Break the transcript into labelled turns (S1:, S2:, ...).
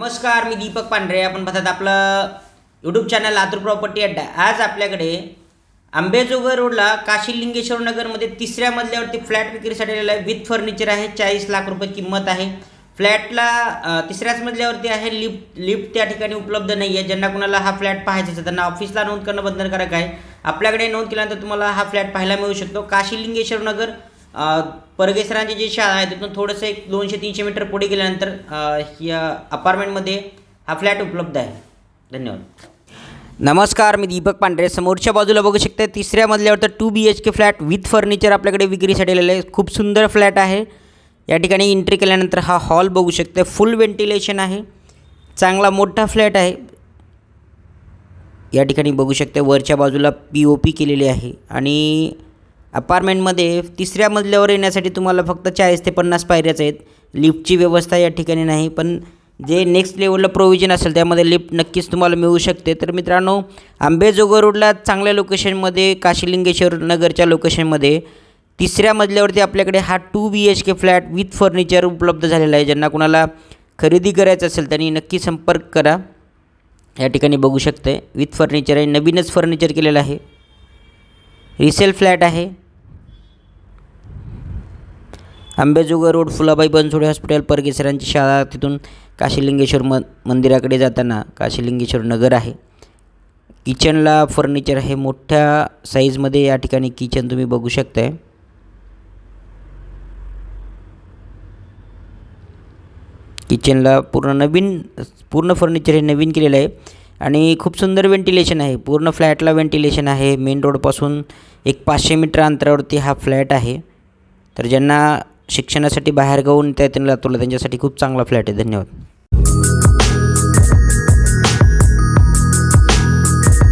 S1: नमस्कार, मी दीपक पांढरे. आपण बघतात आपलं यूट्यूब चॅनल लातूर प्रॉपर्टी अड्डा. आज आपल्याकडे आंबेजोगाई रोडला काशीलिंगेश्वर नगरमध्ये 3ऱ्या मजल्यावरती फ्लॅट विक्रीसाठी आलेला आहे. विथ फर्निचर आहे. 40 लाख रुपये किंमत आहे. फ्लॅटला 3ऱ्याच मजल्यावरती आहे. लिफ्ट त्या ठिकाणी उपलब्ध नाही आहे. ज्यांना कुणाला हा फ्लॅट पाहायचा असेल त्यांना ऑफिसला नोंद करणं बंधनकारक आहे. आपल्याकडे नोंद केल्यानंतर तुम्हाला हा फ्लॅट पाहायला मिळू शकतो. काशीलिंगेश्वर नगर परगेसरांची जी शाळा आहे तिथून थोडंसं एक 200-300 मीटर पुढे गेल्यानंतर या अपार्टमेंटमध्ये हा फ्लॅट उपलब्ध आहे. धन्यवाद. नमस्कार, मी दीपक पांढरे. समोरच्या बाजूला बघू शकता 3ऱ्या मजल्यावर 2 BHK फ्लॅट विथ फर्निचर आपल्याकडे विक्रीसाठी आलेलं आहे. खूप सुंदर फ्लॅट आहे. या ठिकाणी एंट्री केल्यानंतर हा हॉल बघू शकता. फुल व्हेंटिलेशन आहे. चांगला मोठा फ्लॅट आहे. या ठिकाणी बघू शकता वरच्या बाजूला POP केलेली आहे आणि अपार्टमेंटमध्ये 3ऱ्या मजल्यावर येण्यासाठी तुम्हाला फक्त 40 ते 50 पायऱ्याच आहेत. लिफ्टची व्यवस्था या ठिकाणी नाही, पण जे नेक्स्ट लेवलला प्रोव्हिजन असेल त्यामध्ये लिफ्ट नक्कीच तुम्हाला मिळू शकते. तर मित्रांनो, आंबेजोगाई रोडला चांगल्या लोकेशनमध्ये काशीलिंगेश्वर नगरच्या लोकेशनमध्ये 3ऱ्या मजल्यावरती आपल्याकडे हा 2 BHK फ्लॅट विथ फर्निचर उपलब्ध झालेला आहे. ज्यांना कुणाला खरेदी करायचं असेल त्यांनी नक्की संपर्क करा. या ठिकाणी बघू शकते विथ फर्निचर आहे. नवीनच फर्निचर केलेलं आहे. रिसेल फ्लॅट आहे. आंबेजोगाई रोड, फुलाबाई बनसोडे हॉस्पिटल, परगेसरांची शाळा, तिथून काशीलिंगेश्वर मंदिराकडे जाताना काशीलिंगेश्वर नगर आहे. किचनला फर्निचर आहे. मोठ्या साईजमध्ये या ठिकाणी किचन तुम्ही बघू शकताय. किचनला पूर्ण फर्निचर हे नवीन केलेलं आहे आणि खूप सुंदर व्हेंटिलेशन आहे. पूर्ण फ्लॅटला व्हेंटिलेशन आहे. मेन रोडपासून एक 500 मीटर अंतरावरती हा फ्लॅट आहे. तर ज्यांना शिक्षणासाठी बाहेर गावून त्या त्यांना लातूरला त्यांच्यासाठी खूप चांगला फ्लॅट आहे. धन्यवाद.